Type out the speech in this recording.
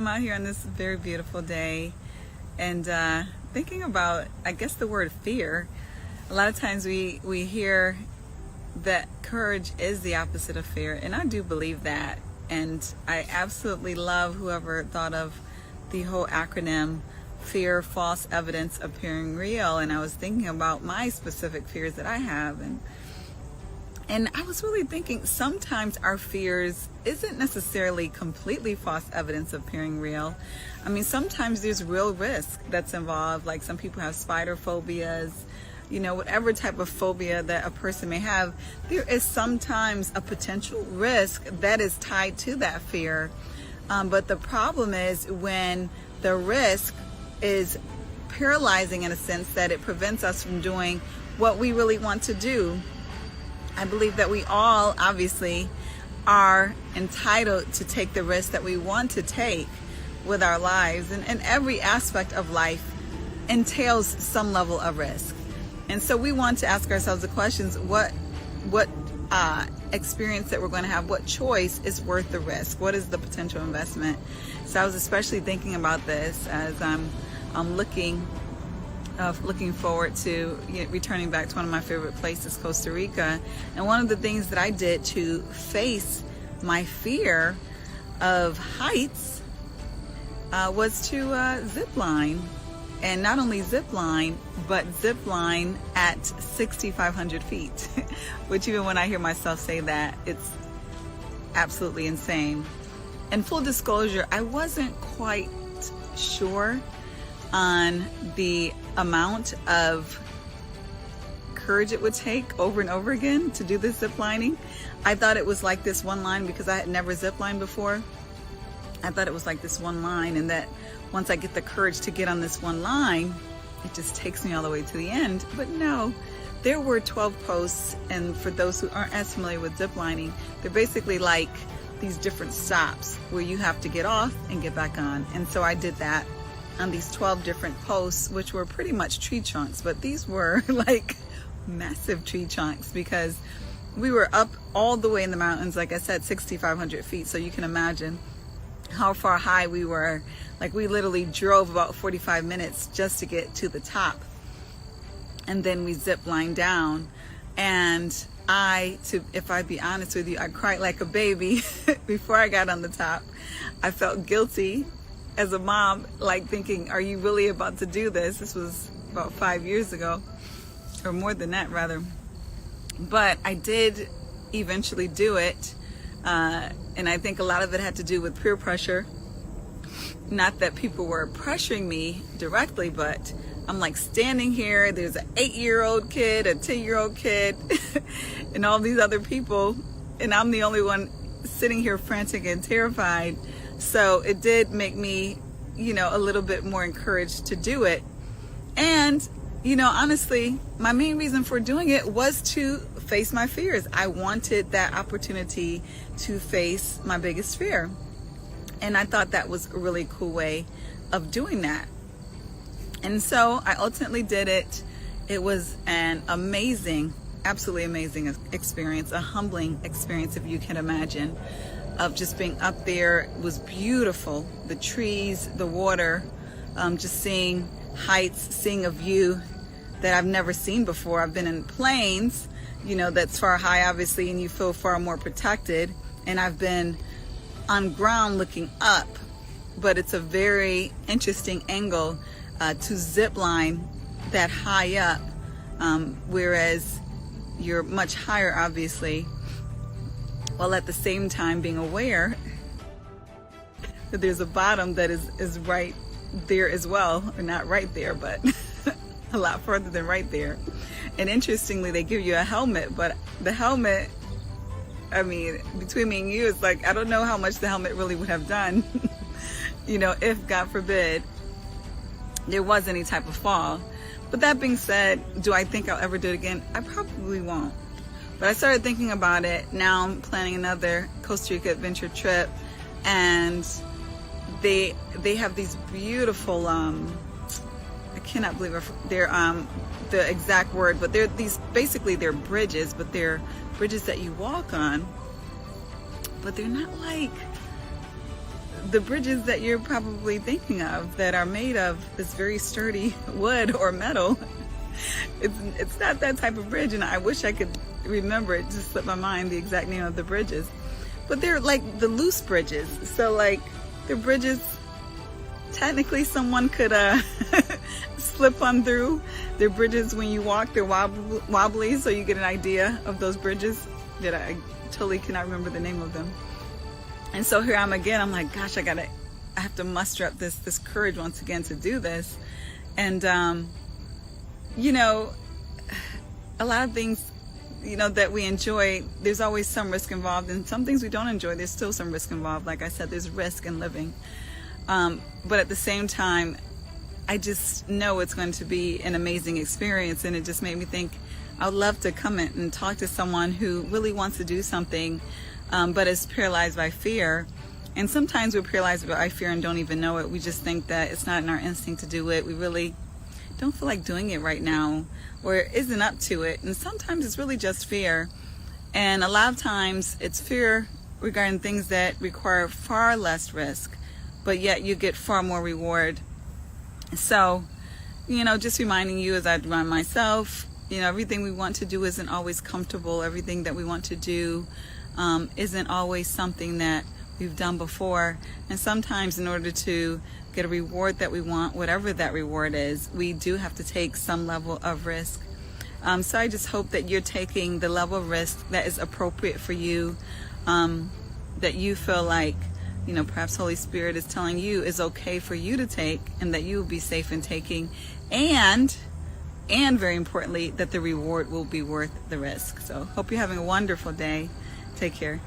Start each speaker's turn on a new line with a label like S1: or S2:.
S1: I'm out here on this very beautiful day and thinking about, I guess, the word fear. A lot of times we hear that courage is the opposite of fear, and I do believe that. And I absolutely love whoever thought of the whole acronym fear, false evidence appearing real. And I was thinking about my specific fears that I have, and I was really thinking sometimes our fears isn't necessarily completely false evidence appearing real. I mean, sometimes there's real risk that's involved. Like some people have spider phobias, you know, whatever type of phobia that a person may have, there is sometimes a potential risk that is tied to that fear. But the problem is when the risk is paralyzing in a sense that it prevents us from doing what we really want to do. I believe that we all obviously are entitled to take the risks that we want to take with our lives, and every aspect of life entails some level of risk. And so we want to ask ourselves the questions: what experience that we're going to have, what choice is worth the risk, what is the potential investment? So I was especially thinking about this as I'm looking forward to returning back to one of my favorite places, Costa Rica. And one of the things that I did to face my fear of heights was to zip line. And not only zip line, but zip line at 6,500 feet, which even when I hear myself say that, it's absolutely insane. And full disclosure, I wasn't quite sure on the amount of courage it would take over and over again to do this zip lining. I thought it was like this one line because I had never zip lined before. I thought it was like this one line, and that once I get the courage to get on this one line, it just takes me all the way to the end. But no, there were 12 posts, and for those who aren't as familiar with zip lining, they're basically like these different stops where you have to get off and get back on. And so I did that on these 12 different posts, which were pretty much tree trunks, but these were like massive tree trunks because we were up all the way in the mountains, like I said, 6,500 feet. So you can imagine how far high we were. Like we literally drove about 45 minutes just to get to the top, and then we zip lined down. And if I be honest with you, I cried like a baby before I got on the top. I felt guilty as a mom, like thinking, are you really about to do this? This was about 5 years ago, or more than that rather. But I did eventually do it. And I think a lot of it had to do with peer pressure. Not that people were pressuring me directly, but I'm like standing here, there's an 8-year-old kid, a 10-year-old kid, and all these other people, and I'm the only one sitting here frantic and terrified. So it did make me, a little bit more encouraged to do it. And, honestly, my main reason for doing it was to face my fears. I wanted that opportunity to face my biggest fear. And I thought that was a really cool way of doing that. And so I ultimately did it. It was an amazing, absolutely amazing experience, a humbling experience, if you can imagine, of just being up there. It was beautiful. The trees, the water, just seeing heights, seeing a view that I've never seen before. I've been in planes, that's far high, obviously, and you feel far more protected. And I've been on ground looking up, but it's a very interesting angle to zip line that high up, whereas you're much higher, obviously, while at the same time being aware that there's a bottom that is right there as well, or not right there, but a lot further than right there. And interestingly, they give you a helmet, but the helmet, I mean, between me and you, it's like, I don't know how much the helmet really would have done, if, God forbid, there was any type of fall. But that being said, do I think I'll ever do it again? I probably won't. But I started thinking about it. Now I'm planning another Costa Rica adventure trip, and they have these beautiful, I cannot believe they're the exact word, but they're bridges, but they're bridges that you walk on, but they're not like the bridges that you're probably thinking of that are made of this very sturdy wood or metal. It's not that type of bridge, and I wish I could remember, it just slipped my mind, the exact name of the bridges. But they're like the loose bridges. So like they're bridges technically someone could slip on through. They're bridges when you walk, they're wobbly, so you get an idea of those bridges that I totally cannot remember the name of them. And so here I'm again, I'm like, gosh, I have to muster up this courage once again to do this. And you know, a lot of things, you know, that we enjoy, there's always some risk involved, and some things we don't enjoy, there's still some risk involved. Like I said, there's risk in living. But at the same time, I just know it's going to be an amazing experience, and it just made me think I would love to come in and talk to someone who really wants to do something, but is paralyzed by fear. And sometimes we're paralyzed by fear and don't even know it. We just think that it's not in our instinct to do it. We really don't feel like doing it right now, or isn't up to it. And sometimes it's really just fear. And a lot of times it's fear regarding things that require far less risk, but yet you get far more reward. So, you know, just reminding you, as I remind myself, you know, everything we want to do isn't always comfortable. Everything that we want to do isn't always something that we've done before. And sometimes in order to get a reward that we want, whatever that reward is, we do have to take some level of risk. So I just hope that you're taking the level of risk that is appropriate for you, that you feel like, you know, perhaps Holy Spirit is telling you is okay for you to take, and that you will be safe in taking, and very importantly, that the reward will be worth the risk. So hope you're having a wonderful day. Take care.